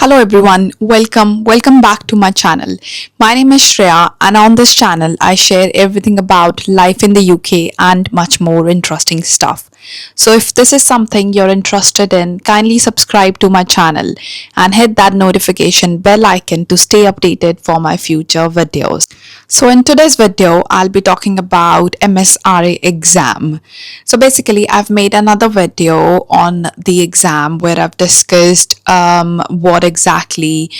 Hello everyone, welcome back to my channel. My name is Shreya and on this channel I share everything about life in the UK and much more interesting stuff. So if this is something you're interested in, kindly subscribe to my channel and hit that notification bell icon to stay updated for my future videos. So in today's video, I'll be talking about MSRA exam. So basically, I've made another video on the exam where I've discussed what exactly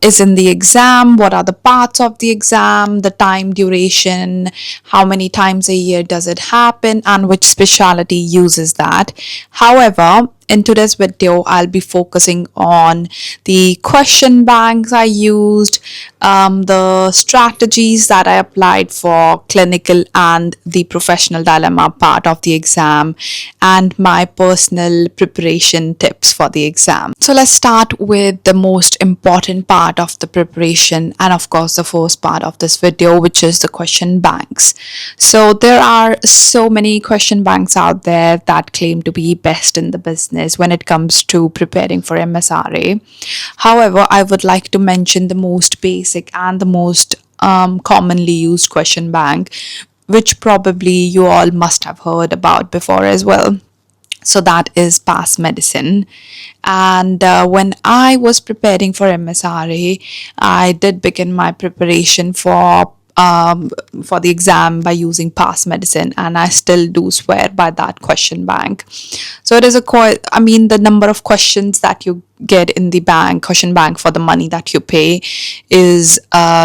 is in the exam, what are the parts of the exam, the time duration, how many times a year does it happen, and which specialty uses that. However, in today's video, I'll be focusing on the question banks I used, the strategies that I applied for clinical and the professional dilemma part of the exam, and my personal preparation tips for the exam. So let's start with the most important part of the preparation and of course the first part of this video, which is the question banks. So there are so many question banks out there that claim to be best in the business when it comes to preparing for MSRA. However, I would like to mention the most basic and the most commonly used question bank, which probably you all must have heard about before as well. So that is past medicine. And when I was preparing for MSRA, I did begin my preparation for the exam by using past medicine, and I still do swear by that question bank. So it is the number of questions that you get in the question bank for the money that you pay is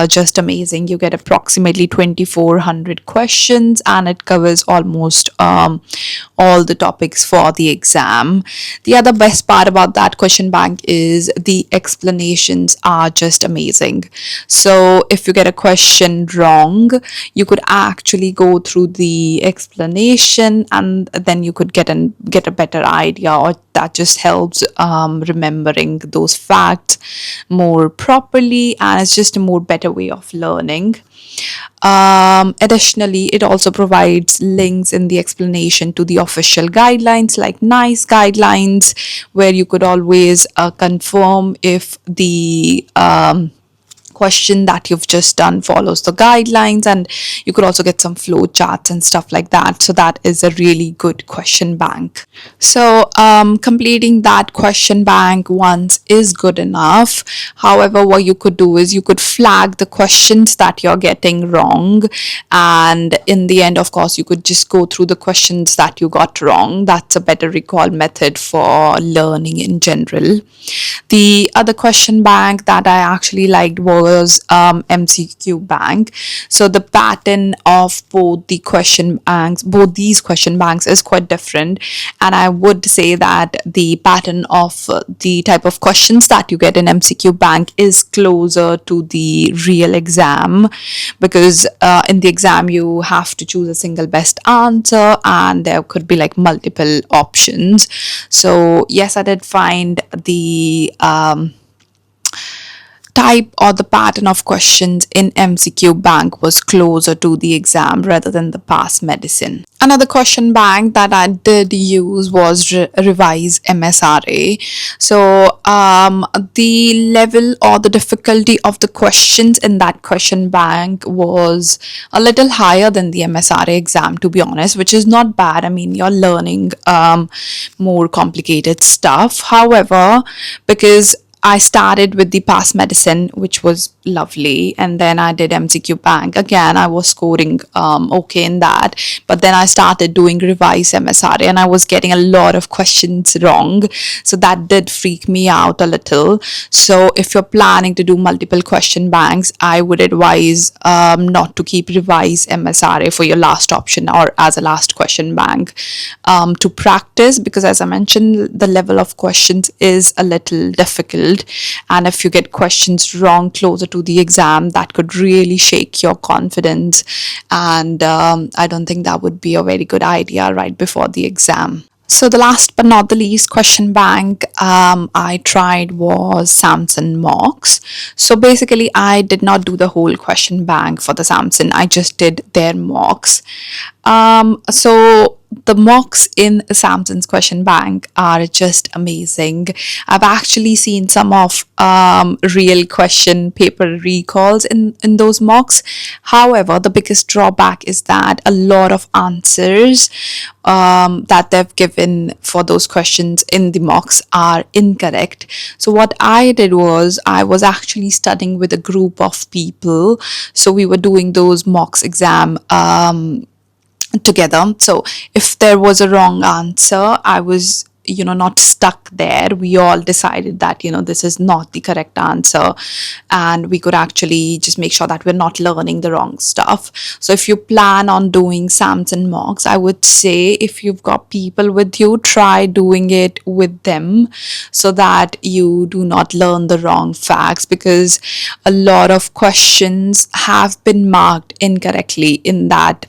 just amazing. You get approximately 2400 questions and it covers almost all the topics for the exam. The other best part about that question bank is the explanations are just amazing. So if you get a question wrong, you could actually go through the explanation and then you could get a better idea, or that just helps remembering those facts more properly, and it's just a more better way of learning. Additionally, it also provides links in the explanation to the official guidelines like NICE guidelines, where you could always confirm if the question that you've just done follows the guidelines, and you could also get some flow charts and stuff like that. So that is a really good question bank. So completing that question bank once is good enough. However, what you could do is you could flag the questions that you're getting wrong, and in the end, of course, you could just go through the questions that you got wrong. That's a better recall method for learning in general. The other question bank that I actually liked was MCQ bank. So the pattern of both these question banks is quite different, and I would say that the pattern of the type of questions that you get in MCQ bank is closer to the real exam, because in the exam you have to choose a single best answer and there could be like multiple options. So yes, I did find the type or the pattern of questions in MCQ bank was closer to the exam rather than the past medicine. Another question bank that I did use was Revise MSRA. So the level or the difficulty of the questions in that question bank was a little higher than the MSRA exam, to be honest, which is not bad. I mean, you're learning more complicated stuff. However, because I started with the past medicine, which was lovely, and then I did MCQ bank. Again, I was scoring okay in that, but then I started doing Revise MSRA and I was getting a lot of questions wrong, so that did freak me out a little. So if you're planning to do multiple question banks, I would advise not to keep Revise MSRA for your last option or as a last question bank to practice, because as I mentioned, the level of questions is a little difficult, and if you get questions wrong closer to the exam, that could really shake your confidence, and I don't think that would be a very good idea right before the exam. So the last but not the least question bank I tried was Samson mocks. So basically I did not do the whole question bank for the Samson, I just did their mocks. So the mocks in Samson's question bank are just amazing. I've actually seen some of real question paper recalls in those mocks. However, the biggest drawback is that a lot of answers that they've given for those questions in the mocks are incorrect. So what I did was I was actually studying with a group of people. So we were doing those mocks exam together. So if there was a wrong answer, I was not stuck there. We all decided that this is not the correct answer, and we could actually just make sure that we're not learning the wrong stuff. So if you plan on doing Samson mocks, I would say if you've got people with you, try doing it with them so that you do not learn the wrong facts, because a lot of questions have been marked incorrectly in that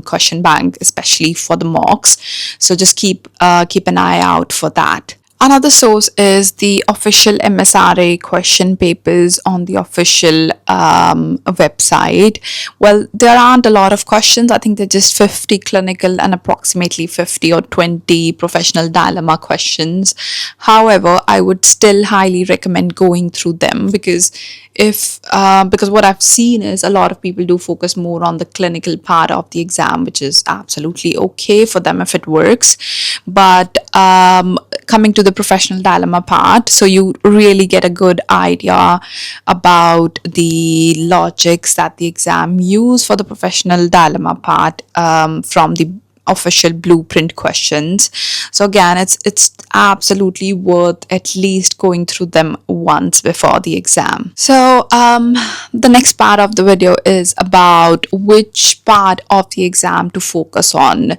question bank, especially for the mocks. So just keep an eye out for that. Another source is the official MSRA question papers on the official website. Well, there aren't a lot of questions. I think they're just 50 clinical and approximately 50 or 20 professional dilemma questions. However, I would still highly recommend going through them, because because what I've seen is a lot of people do focus more on the clinical part of the exam, which is absolutely okay for them if it works. But coming to the professional dilemma part, so you really get a good idea about the logics that the exam use for the professional dilemma part from the official blueprint questions. So again, it's absolutely worth at least going through them once before the exam. So the next part of the video is about which part of the exam to focus on.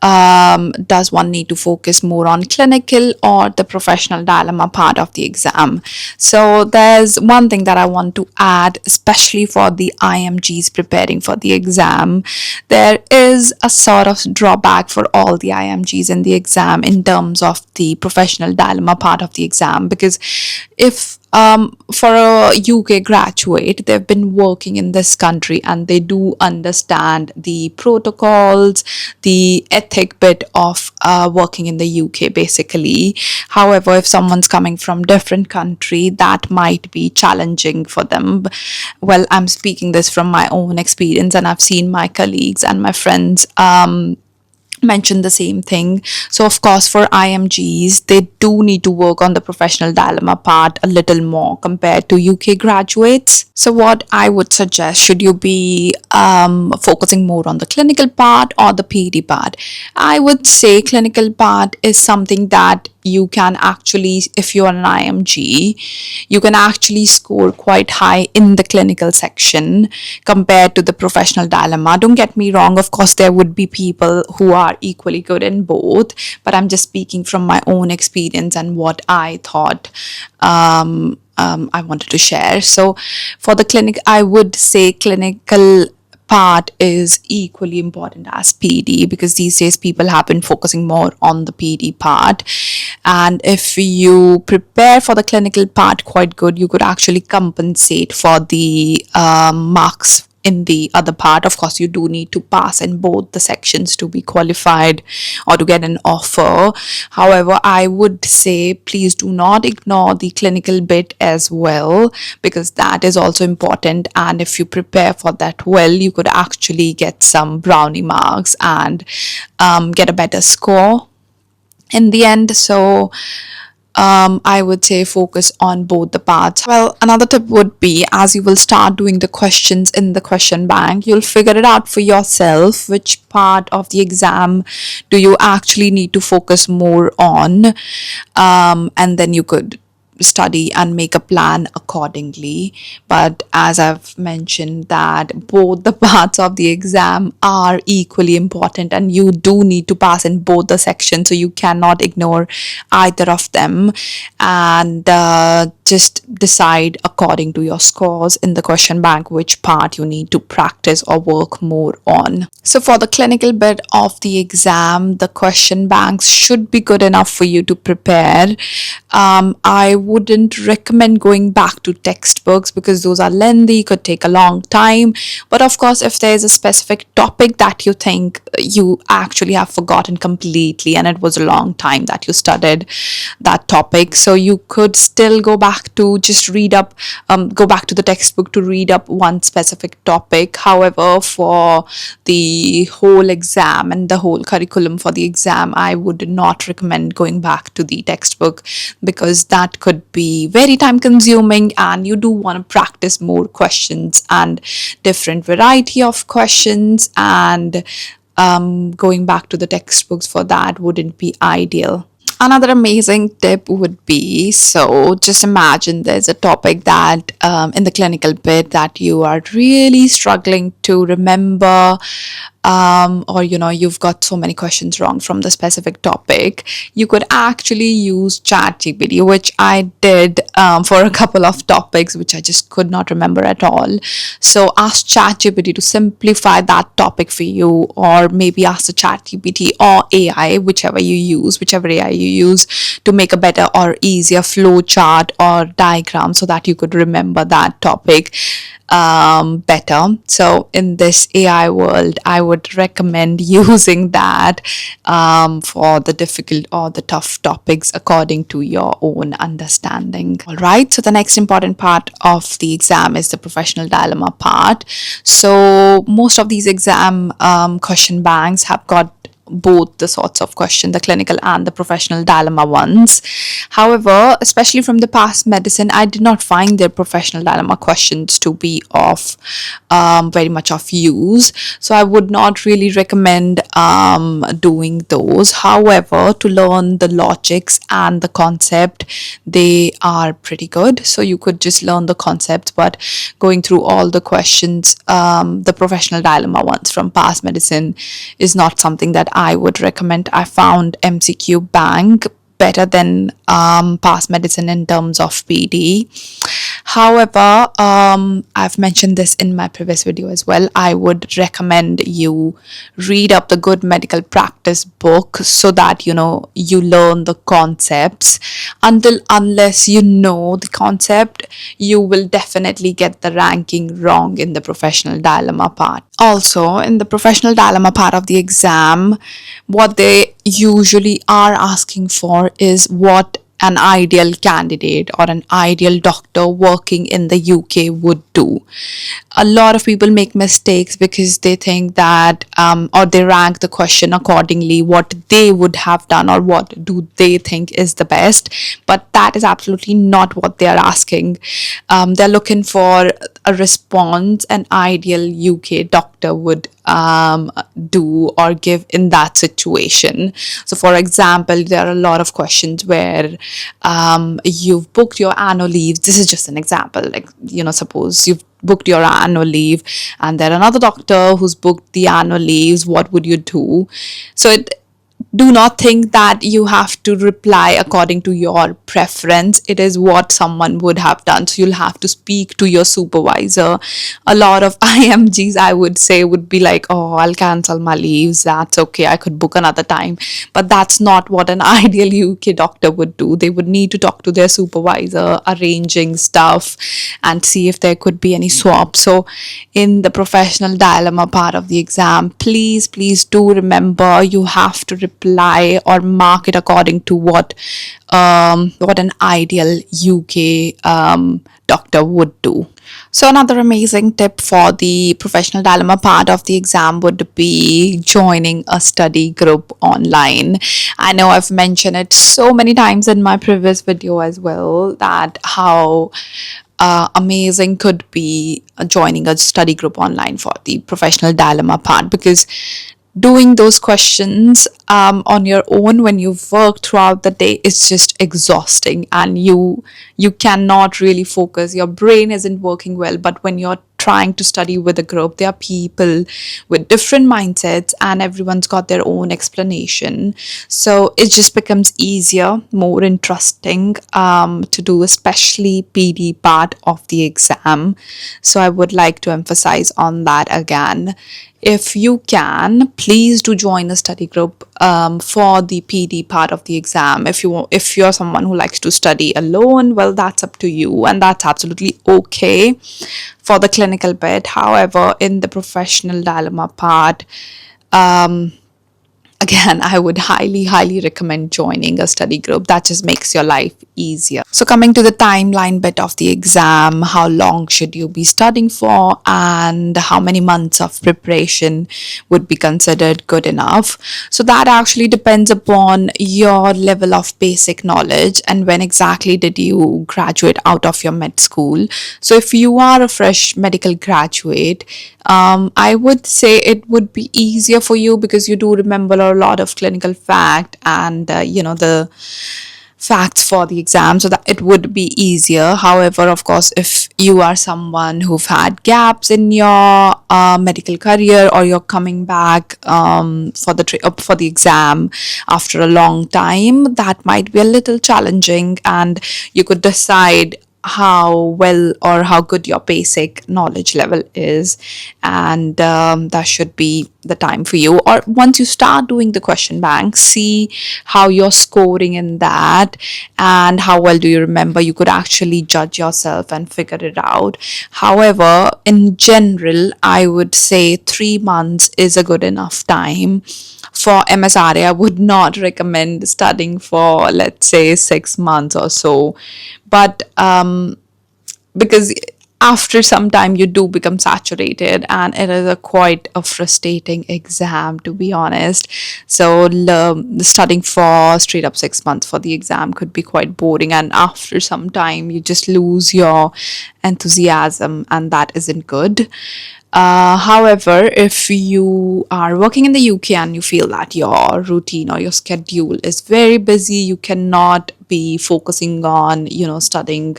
Does one need to focus more on clinical or the professional dilemma part of the exam? So there's one thing that I want to add, especially for the IMGs preparing for the exam. There is a sort of drawback for all the IMGs in the exam in terms of the professional dilemma part of the exam, because if for a UK graduate, they've been working in this country and they do understand the protocols, the ethic bit of working in the UK basically. However, if someone's coming from different country, that might be challenging for them. Well, I'm speaking this from my own experience, and I've seen my colleagues and my friends mentioned the same thing. So of course, for IMGs, they do need to work on the professional dilemma part a little more compared to UK graduates. So what I would suggest, should you be focusing more on the clinical part or the PD part? I would say clinical part is something that you can actually, if you're an IMG, you can actually score quite high in the clinical section compared to the professional dilemma. Don't get me wrong, of course there would be people who are equally good in both, but I'm just speaking from my own experience and what I thought I wanted to share. So for the clinic, I would say clinical part is equally important as PD, because these days people have been focusing more on the PD part. And if you prepare for the clinical part quite good, you could actually compensate for the marks in the other part. Of course, you do need to pass in both the sections to be qualified or to get an offer. However, I would say please do not ignore the clinical bit as well, because that is also important. And if you prepare for that well, you could actually get some brownie marks and get a better score in the end. So I would say focus on both the parts. Well, another tip would be, as you will start doing the questions in the question bank, you'll figure it out for yourself which part of the exam do you actually need to focus more on, and then you could study and make a plan accordingly. But as I've mentioned, that both the parts of the exam are equally important and you do need to pass in both the sections, so you cannot ignore either of them, and just decide according to your scores in the question bank which part you need to practice or work more on. So for the clinical bit of the exam, the question banks should be good enough for you to prepare. I wouldn't recommend going back to textbooks because those are lengthy, could take a long time. But of course, if there's a specific topic that you think you actually have forgotten completely and it was a long time that you studied that topic, so you could still go back to just read up, go back to the textbook to read up one specific topic. However, for the whole exam and the whole curriculum for the exam, I would not recommend going back to the textbook because that could be very time consuming, and you do want to practice more questions and different variety of questions, and going back to the textbooks for that wouldn't be ideal. Another amazing tip would be, so just imagine there's a topic that in the clinical bit that you are really struggling to remember, or you've got so many questions wrong from the specific topic. You could actually use ChatGPT, which I did for a couple of topics which I just could not remember at all. So ask ChatGPT to simplify that topic for you, or maybe ask the ChatGPT or AI, whichever AI you use, to make a better or easier flow chart or diagram so that you could remember that topic better. So in this AI world, I would recommend using that for the difficult or the tough topics according to your own understanding. All right, so the next important part of the exam is the professional dilemma part. So most of these exam question banks have got both the sorts of question, the clinical and the professional dilemma ones. However, especially from the past medicine, I did not find their professional dilemma questions to be of very much of use. So I would not really recommend doing those. However, to learn the logics and the concept, they are pretty good. So you could just learn the concepts, but going through all the questions, the professional dilemma ones from past medicine is not something that I would recommend. I found MCQ Bank better than past medicine in terms of PD. However, I've mentioned this in my previous video as well. I would recommend you read up the good medical practice book so that you learn the concepts. Unless you know the concept, you will definitely get the ranking wrong in the professional dilemma part. Also, in the professional dilemma part of the exam, what they usually are asking for is what an ideal candidate or an ideal doctor working in the UK would do. A lot of people make mistakes because they think that, or they rank the question accordingly, what they would have done or what do they think is the best. But that is absolutely not what they are asking. They're looking for a response an ideal UK doctor would do or give in that situation. So for example, there are a lot of questions where you've booked your annual leave. This is just an example, like suppose you've booked your annual leave and there another doctor who's booked the annual leaves. What would you do? So do not think that you have to reply according to your preference. It is what someone would have done. So you'll have to speak to your supervisor. A lot of IMGs, I would say, would be like, oh, I'll cancel my leaves. That's okay. I could book another time. But that's not what an ideal UK doctor would do. They would need to talk to their supervisor, arranging stuff and see if there could be any swap. So in the professional dilemma part of the exam, please do remember you have to reply or mark it according to what an ideal UK doctor would do. So another amazing tip for the professional dilemma part of the exam would be joining a study group online. I know I've mentioned it so many times in my previous video as well, that how amazing could be joining a study group online for the professional dilemma part, because doing those questions on your own when you've worked throughout the day is just exhausting, and you cannot really focus. Your brain isn't working well. But when you're trying to study with a group, there are people with different mindsets and everyone's got their own explanation, so it just becomes easier, more interesting to do, especially PD part of the exam. So I would like to emphasize on that again. If you can, please do join a study group for the PD part of the exam. If you're someone who likes to study alone, well, that's up to you, and that's absolutely okay for the clinical bit. However, in the professional dilemma part, again, I would highly recommend joining a study group. That just makes your life easier. So coming to the timeline bit of the exam, how long should you be studying for, and how many months of preparation would be considered good enough? So that actually depends upon your level of basic knowledge and when exactly did you graduate out of your med school. So if you are a fresh medical graduate, I would say it would be easier for you because you do remember a lot of clinical fact and the facts for the exam, so that it would be easier. However, of course, if you are someone who've had gaps in your medical career, or you're coming back for the exam after a long time, that might be a little challenging, and you could decide how well or how good your basic knowledge level is, and that should be the time for you. Or once you start doing the question bank, see how you're scoring in that and how well do you remember. You could actually judge yourself and figure it out. However, in general, I would say 3 months is a good enough time. For MSRA, I would not recommend studying for, let's say, 6 months or so. But because after some time you do become saturated, and it is a quite a frustrating exam, to be honest. So studying for straight up 6 months for the exam could be quite boring, and after some time you just lose your enthusiasm, and that isn't good. However, if you are working in the UK and you feel that your routine or your schedule is very busy, you cannot be focusing on, studying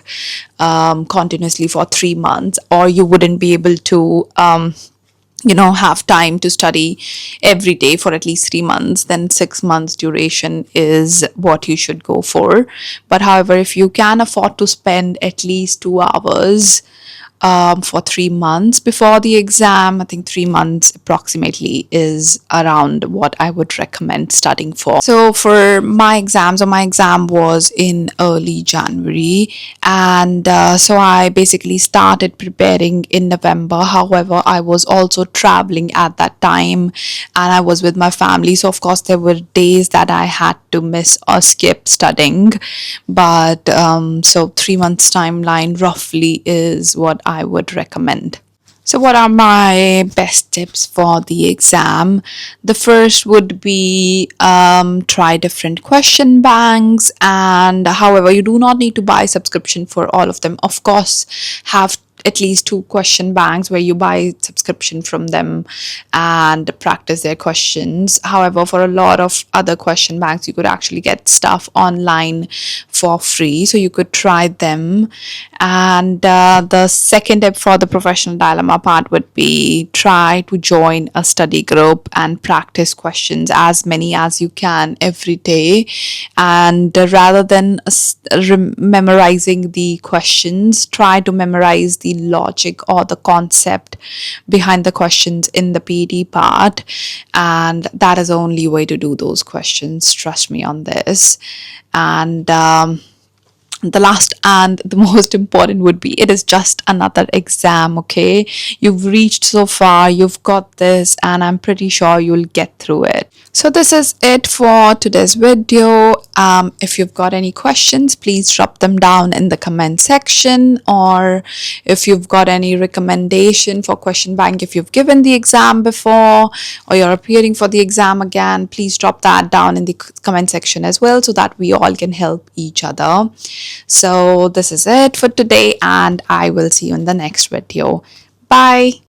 continuously for 3 months, or you wouldn't be able to have time to study every day for at least 3 months, then 6 months duration is what you should go for. But however, if you can afford to spend at least 2 hours for 3 months before the exam, I think 3 months approximately is around what I would recommend studying for. So for my exam was in early January, and so I basically started preparing in November. However, I was also traveling at that time, and I was with my family, so of course there were days that I had to miss or skip studying. But so 3 months timeline roughly is what I would recommend. So, what are my best tips for the exam? The first would be try different question banks, and however, you do not need to buy subscription for all of them. Of course, have at least 2 question banks where you buy subscription from them and practice their questions. However, for a lot of other question banks, you could actually get stuff online for free, so you could try them. And the second tip for the professional dilemma part would be try to join a study group and practice questions as many as you can every day. And rather than memorizing the questions, try to memorize the logic or the concept behind the questions in the PD part, and that is the only way to do those questions, trust me on this. And the last and the most important would be, it is just another exam, okay? You've reached so far, you've got this, and I'm pretty sure you'll get through it. So this is it for today's video. If you've got any questions, please drop them down in the comment section, or if you've got any recommendation for question bank, if you've given the exam before or you're appearing for the exam again, please drop that down in the comment section as well, so that we all can help each other. So this is it for today, and I will see you in the next video. Bye.